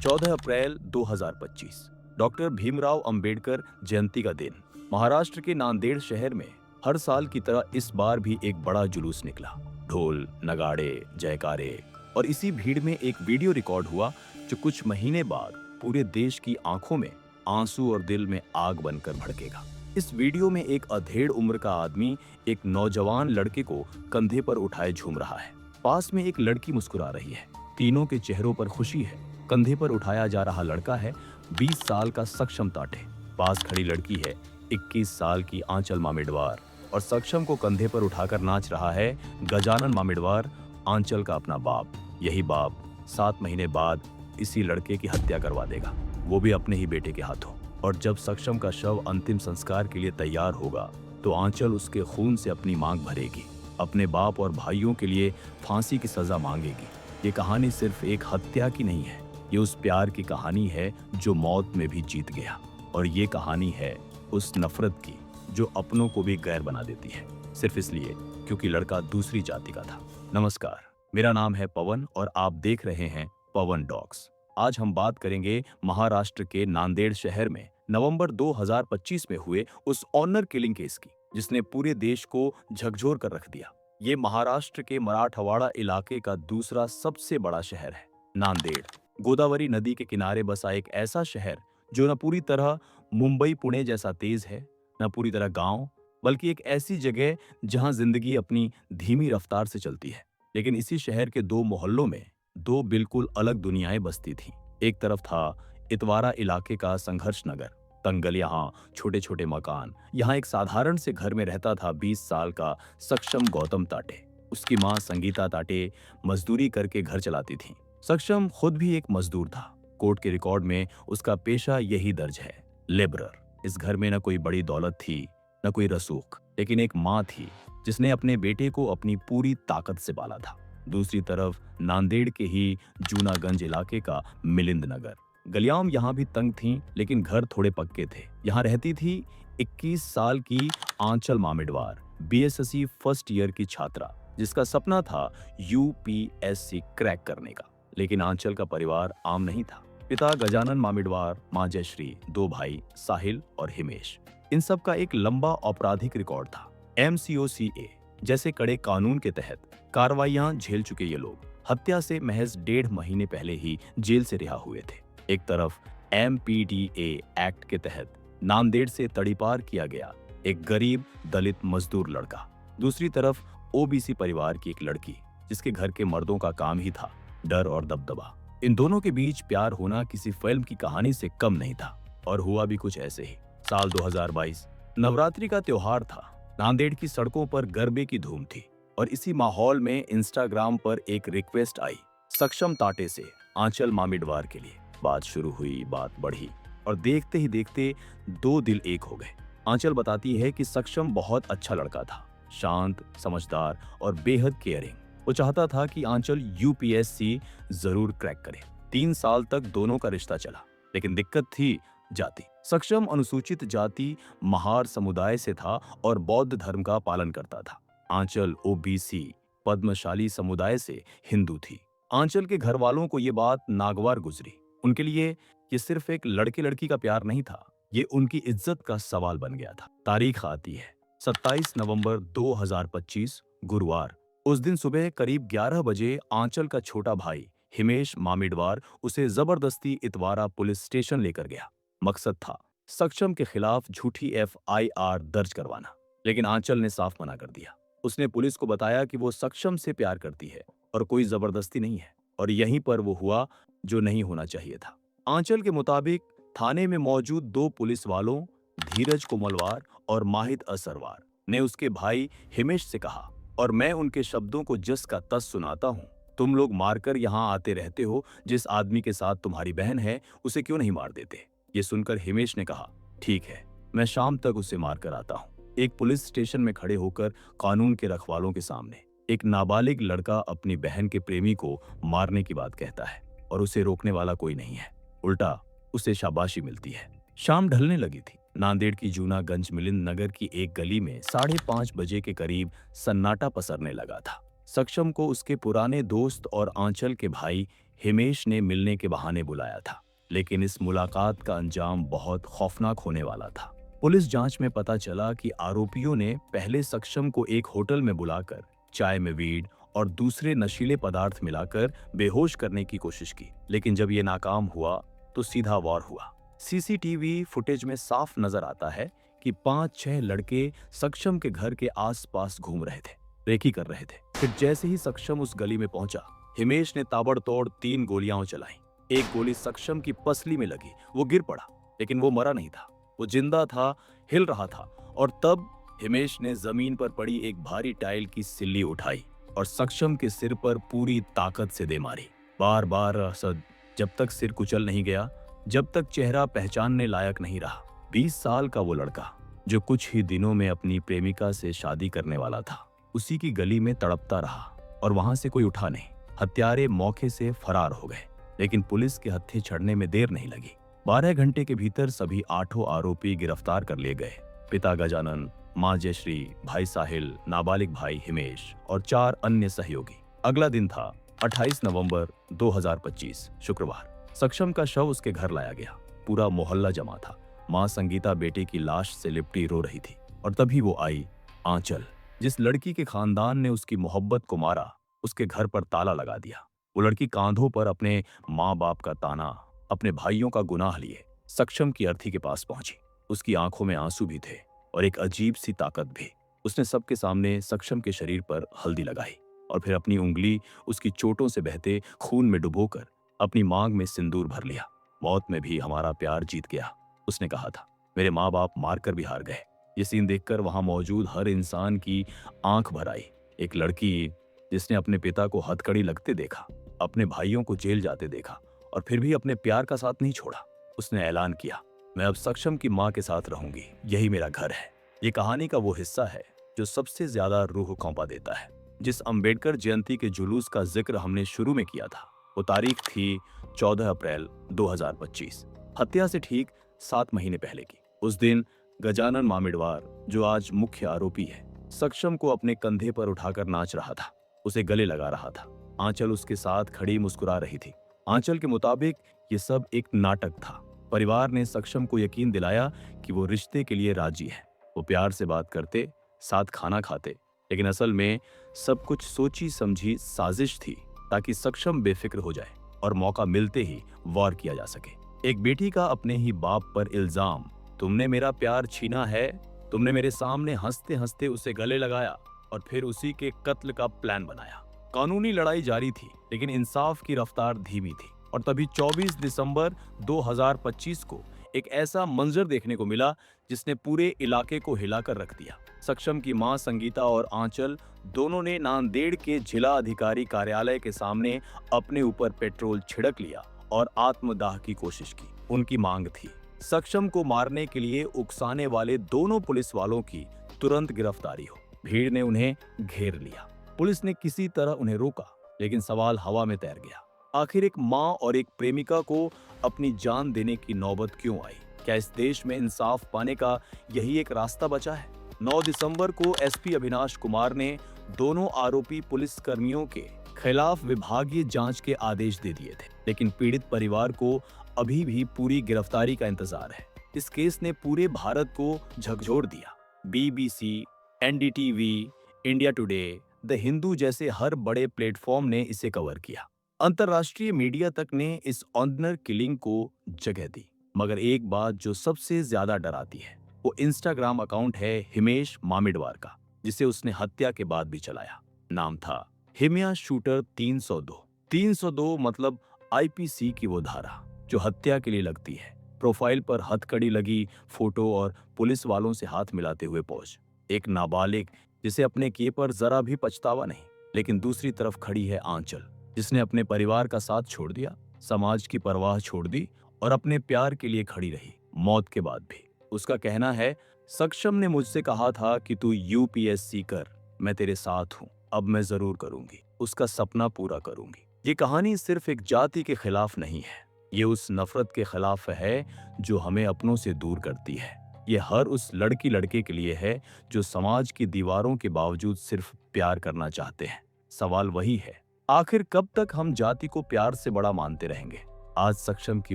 14 अप्रैल 2025 doctor Bhimrao Ambedkar Jayanti का दिन। महाराष्ट्र के नांदेड़ शहर में हर साल की तरह इस बार भी एक बड़ा जुलूस निकला। ढोल, नगाड़े, जयकारे और इसी भीड़ में एक वीडियो रिकॉर्ड हुआ जो कुछ महीने बाद पूरे देश की आंखों में आंसू और दिल में आग बनकर भड़केगा। इस वीडियो में एक अधेड़ उम्र का आदमी एक नौजवान लड़के को कंधे पर उठाए झूम रहा है। पास में एक लड़की मुस्कुरा रही है। तीनों के चेहरों पर खुशी है। कंधे पर उठाया जा रहा लड़का है 20 साल का सक्षम ताटे। पास खड़ी लड़की है 21 साल की आंचल मामिडवार और सक्षम को कंधे पर उठाकर नाच रहा है गजानन मामिडवार, आंचल का अपना बाप। यही बाप 7 महीने बाद इसी लड़के की हत्या करवा देगा, वो भी अपने ही बेटे के हाथों। और जब सक्षम का शव अंतिम संस्कार के लिए तैयार होगा तो आंचल उसके खून से अपनी मांग भरेगी, अपने बाप और भाइयों के लिए फांसी की सजा मांगेगी। ये कहानी सिर्फ एक हत्या की नहीं है, ये उस प्यार की कहानी है जो मौत में भी जीत गया। और ये कहानी है उस नफरत की जो अपनों को भी गैर बना देती है, सिर्फ इसलिए क्योंकि लड़का दूसरी जाति का था। नमस्कार, मेरा नाम है पवन और आप देख रहे हैं पवन डॉक्स। आज हम बात करेंगे महाराष्ट्र के नांदेड़ शहर में नवंबर 2025 में हुए उस ऑनर किलिंग केस की, जिसने पूरे देश को झकझोर कर रख दिया। ये महाराष्ट्र के मराठवाड़ा इलाके का दूसरा सबसे बड़ा शहर है, नांदेड़। गोदावरी नदी के किनारे बसा एक ऐसा शहर जो न पूरी तरह मुंबई पुणे जैसा तेज है, न पूरी तरह गांव, बल्कि एक ऐसी जगह जहां जिंदगी अपनी धीमी रफ्तार से चलती है। लेकिन इसी शहर के दो मोहल्लों में दो बिल्कुल अलग दुनियाएं बसती थीं। एक तरफ था इतवारा इलाके का संघर्ष नगर, तंग गलियां, छोटे छोटे मकान। यहाँ एक साधारण से घर में रहता था 20 साल का सक्षम गौतम ताटे। उसकी माँ संगीता ताटे मजदूरी करके घर चलाती थी। सक्षम खुद भी एक मजदूर था। कोर्ट के रिकॉर्ड में उसका पेशा यही दर्ज है, लेबरर। इस घर में न कोई बड़ी दौलत थी, न कोई रसूख, लेकिन एक माँ थी जिसने अपने बेटे को अपनी पूरी ताकत से पाला था। दूसरी तरफ नांदेड़ के ही जूनागंज इलाके का मिलिंद नगर। गलियां यहाँ भी तंग थीं, लेकिन घर थोड़े पक्के थे। यहाँ रहती थी 21 साल की आंचल मामिडवार, बीएसएससी फर्स्ट ईयर की छात्रा, जिसका सपना था यूपीएससी क्रैक करने का। लेकिन आंचल का परिवार आम नहीं था। पिता गजानन मामिडवार, माँ जयश्री, 2 भाई साहिल और हिमेश। इन सब का एक लंबा आपराधिक रिकॉर्ड था। MCOCA जैसे कड़े कानून के तहत कार्रवाइयां झेल चुके ये लोग हत्या से महज 1.5 महीने पहले ही जेल से रिहा हुए थे। एक तरफ MPDA एक्ट के तहत नांदेड़ से तड़ीपार किया गया एक गरीब दलित मजदूर लड़का, दूसरी तरफ OBC परिवार की एक लड़की जिसके घर के मर्दों का काम ही था डर और दबदबा। इन दोनों के बीच प्यार होना किसी फिल्म की कहानी से कम नहीं था, और हुआ भी कुछ ऐसे ही। साल 2022 नवरात्रि का त्योहार था। नांदेड़ की सड़कों पर गरबे की धूम थी और इसी माहौल में इंस्टाग्राम पर एक रिक्वेस्ट आई सक्षम ताटे से आंचल मामिडवार के लिए। बात शुरू हुई, बात बढ़ी और देखते ही देखते 2 दिल एक हो गए। आंचल बताती है कि सक्षम बहुत अच्छा लड़का था, शांत, समझदार और बेहद केयरिंग। वो चाहता था कि आंचल यूपीएससी जरूर क्रैक करे। 3 साल तक दोनों का रिश्ता चला, लेकिन दिक्कत थी जाति। सक्षम अनुसूचित जाति महार समुदाय से था और बौद्ध धर्म का पालन करता था। आंचल OBC पद्मशाली समुदाय से हिंदू थी। आंचल के घर वालों को ये बात नागवार गुजरी। उनके लिए ये सिर्फ एक लड़के लड़की का प्यार नहीं था, ये उनकी इज्जत का सवाल बन गया था। तारीख आती है 27 नवंबर 2025 गुरुवार। उस दिन सुबह करीब 11 बजे आंचल का छोटा भाई हिमेश मामिडवार उसे जबरदस्ती इतवारा पुलिस स्टेशन लेकर गया। मकसद था सक्षम के खिलाफ झूठी FIR दर्ज करवाना, लेकिन आंचल ने साफ मना कर दिया। उसने पुलिस को बताया कि वो सक्षम से प्यार करती है और कोई जबरदस्ती नहीं है। और यहीं पर वो हुआ जो नहीं होना चाहिए था। आंचल के मुताबिक थाने में मौजूद 2 पुलिस वालों धीरज कोमलवार और माहिद असरवार ने उसके भाई हिमेश से कहा, और मैं उनके शब्दों को जस का तस सुनाता हूँ, तुम लोग मारकर यहाँ आते रहते हो, जिस आदमी के साथ तुम्हारी बहन है उसे क्यों नहीं मार देते। ये सुनकर हिमेश ने कहा, ठीक है, मैं शाम तक उसे मारकर आता हूँ। एक पुलिस स्टेशन में खड़े होकर कानून के रखवालों के सामने एक नाबालिग लड़का अपनी बहन के प्रेमी को मारने की बात कहता है और उसे रोकने वाला कोई नहीं है, उल्टा उसे शाबाशी मिलती है। शाम ढलने लगी थी। नांदेड़ की जूनागंज मिलिंद नगर की एक गली में 5:30 बजे के करीब सन्नाटा पसरने लगा था। सक्षम को उसके पुराने दोस्त और आंचल के भाई हिमेश ने मिलने के बहाने बुलाया था, लेकिन इस मुलाकात का अंजाम बहुत खौफनाक होने वाला था। पुलिस जांच में पता चला कि आरोपियों ने पहले सक्षम को एक होटल में बुलाकर चाय में वीड और दूसरे नशीले पदार्थ मिलाकर बेहोश करने की कोशिश की, लेकिन जब ये नाकाम हुआ तो सीधा वार हुआ। सीसीटीवी फुटेज में साफ नजर आता है कि 5-6 लड़के सक्षम के घर के आसपास घूम रहे थे, रेकी कर रहे थे। फिर जैसे ही सक्षम उस गली में पहुंचा, हिमेश ने ताबड़तोड़ 3 गोलियां चलाई। एक गोली सक्षम की पसली में लगी, वो गिर पड़ा, लेकिन वो मरा नहीं था, वो जिंदा था, हिल रहा था। और तब हिमेश ने जमीन पर पड़ी एक भारी टाइल की सिल्ली उठाई और सक्षम के सिर पर पूरी ताकत से दे मारी। बार बार असद, जब तक सिर कुचल नहीं गया, जब तक चेहरा पहचानने लायक नहीं रहा। 20 साल का वो लड़का जो कुछ ही दिनों में अपनी प्रेमिका से शादी करने वाला था, उसी की गली में तड़पता रहा और वहां से कोई उठा नहीं। हत्यारे मौके से फरार हो गए, लेकिन पुलिस के हत्थे चढ़ने में देर नहीं लगी। 12 घंटे के भीतर सभी 8 आरोपी गिरफ्तार कर लिए गए। पिता गजानन, मां जयश्री, भाई साहिल, नाबालिग भाई हिमेश और 4 अन्य सहयोगी। अगला दिन था 28 नवंबर 2025, शुक्रवार। सक्षम का शव उसके घर लाया गया। पूरा मोहल्ला जमा था। मां संगीता बेटे की लाश से लिपटी रो रही थी, और तभी वो आई, आंचल। जिस लड़की के खानदान ने उसकी मोहब्बत को मारा, उसके घर पर ताला लगा दिया। वो लड़की कांधों पर अपने माँ बाप का ताना, अपने भाइयों का गुनाह लिए सक्षम की अर्थी के पास पहुंची। उसकी आंखों में आंसू भी थे और एक अजीब सी ताकत भी। उसने सबके सामने सक्षम के शरीर पर हल्दी लगाई और फिर अपनी उंगली उसकी चोटों से बहते खून में डुबोकर अपनी मांग में सिंदूर भर लिया। मौत में भी हमारा प्यार जीत गया, उसने कहा था। मेरे माँ बाप मारकर भी हार गए। ये सीन देखकर वहां मौजूद हर इंसान की आंख भर आई। एक लड़की जिसने अपने पिता को हथकड़ी लगते देखा, अपने भाइयों को जेल जाते देखा और फिर भी अपने प्यार का साथ नहीं छोड़ा। उसने ऐलान किया, मैं अब सक्षम की मां के साथ रहूंगी, यही मेरा घर है। ये कहानी का वो हिस्सा है जो सबसे ज्यादा रूह कांपा देता है। जिस अंबेडकर जयंती के जुलूस का जिक्र हमने शुरू में किया था, वो तारीख थी 14 अप्रैल 2025, हत्या से ठीक 7 महीने पहले की। उस दिन गजानन मामिडवार, जो आज मुख्य आरोपी है, सक्षम को अपने कंधे पर उठाकर नाच रहा था, उसे गले लगा रहा था। आंचल उसके साथ खड़ी मुस्कुरा रही थी। आंचल के मुताबिक ये सब एक नाटक था। परिवार ने सक्षम को यकीन दिलाया कि वो रिश्ते के लिए राजी है। वो प्यार से बात करते, साथ खाना खाते, लेकिन असल में सब कुछ सोची समझी साजिश थी ताकि सक्षम बेफिक्र हो जाए और मौका मिलते ही वार किया जा सके। एक बेटी का अपने ही बाप पर इल्जाम, तुमने मेरा प्यार छीना है। तुमने मेरे सामने हंसते हंसते उसे गले लगाया और फिर उसी के कत्ल का प्लान बनाया। कानूनी लड़ाई जारी थी, लेकिन इंसाफ की रफ्तार धीमी थी। और तभी 24 दिसंबर 2025 को एक ऐसा मंजर देखने को मिला जिसने पूरे इलाके को हिलाकर रख दिया। सक्षम की मां संगीता और आंचल दोनों ने नांदेड़ के जिला अधिकारी कार्यालय के सामने अपने ऊपर पेट्रोल छिड़क लिया और आत्मदाह की कोशिश की। उनकी मांग थी, सक्षम को मारने के लिए उकसाने वाले दोनों पुलिस वालों की तुरंत गिरफ्तारी हो। भीड़ ने उन्हें घेर लिया। पुलिस ने किसी तरह उन्हें रोका, लेकिन सवाल हवा में तैर गया। आखिर एक मां और एक प्रेमिका को अपनी जान देने की नौबत क्यों आई? क्या इस देश में इंसाफ पाने का यही एक रास्ता बचा है? 9 दिसंबर को एसपी अविनाश कुमार ने दोनों आरोपी पुलिस कर्मियों के खिलाफ विभागीय जांच के आदेश दे दिए थे, लेकिन पीड़ित परिवार को अभी भी पूरी गिरफ्तारी का इंतजार है। इस केस ने पूरे भारत को झकझोर दिया। BBC, NDTV, India today, the Hindu जैसे हर बड़े प्लेटफॉर्म ने इसे कवर किया। अंतर्राष्ट्रीय मीडिया तक ने इस ऑनर किलिंग को जगह दी। मगर एक बात जो सबसे ज्यादा डराती है, वो इंस्टाग्राम अकाउंट है हिमेश मामिडवार का, जिसे उसने हत्या के बाद भी चलाया। नाम था हिमिया शूटर 302। 302 मतलब आईपीसी की वो धारा जो हत्या के लिए लगती है। प्रोफाइल पर हथकड़ी लगी फोटो और पुलिस वालों से हाथ मिलाते हुए पोज। एक नाबालिग जिसे अपने किए पर जरा भी पछतावा नहीं। लेकिन दूसरी तरफ खड़ी है आंचल, जिसने अपने परिवार का साथ छोड़ दिया, समाज की परवाह छोड़ दी और अपने प्यार के लिए खड़ी रही, मौत के बाद भी। उसका कहना है, सक्षम ने मुझसे कहा था कि तू यूपीएससी कर, मैं तेरे साथ हूं, अब मैं जरूर करूंगी, उसका सपना पूरा करूंगी। ये कहानी सिर्फ एक जाति के खिलाफ नहीं है, ये उस नफरत के खिलाफ है जो हमें अपनों से दूर करती है। ये हर उस लड़की लड़के के लिए है जो समाज की दीवारों के बावजूद सिर्फ प्यार करना चाहते हैं। सवाल वही है, आखिर कब तक हम जाति को प्यार से बड़ा मानते रहेंगे? आज सक्षम की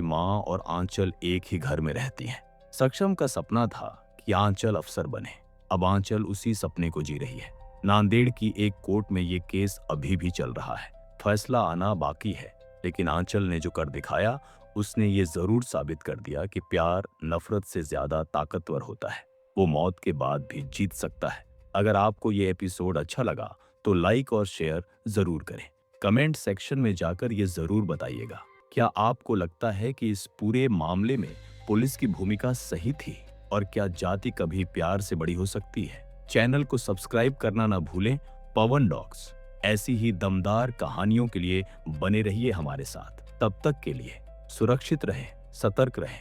माँ और आंचल एक ही घर में रहती हैं। सक्षम का सपना था कि आंचल अफसर बने। अब आंचल उसी सपने को जी रही है। नांदेड़ की एक कोर्ट में ये केस अभी भी चल रहा है। फैसला आना बाकी है, लेकिन आंचल ने जो कर दिखाया, उसने ये जरूर साबित कर दिया कि प्यार नफरत से ज्यादा ताकतवर होता है। वो मौत के बाद भी जीत सकता है। अगर आपको ये एपिसोड अच्छा लगा तो लाइक और शेयर जरूर करें। कमेंट सेक्शन में जाकर ये जरूर बताइएगा, क्या आपको लगता है कि इस पूरे मामले में पुलिस की भूमिका सही थी, और क्या जाति कभी प्यार से बड़ी हो सकती है? चैनल को सब्सक्राइब करना ना भूलें। पवन डॉग्स ऐसी ही दमदार कहानियों के लिए बने रहिए हमारे साथ। तब तक के लिए सुरक्षित रहें, सतर्क रहें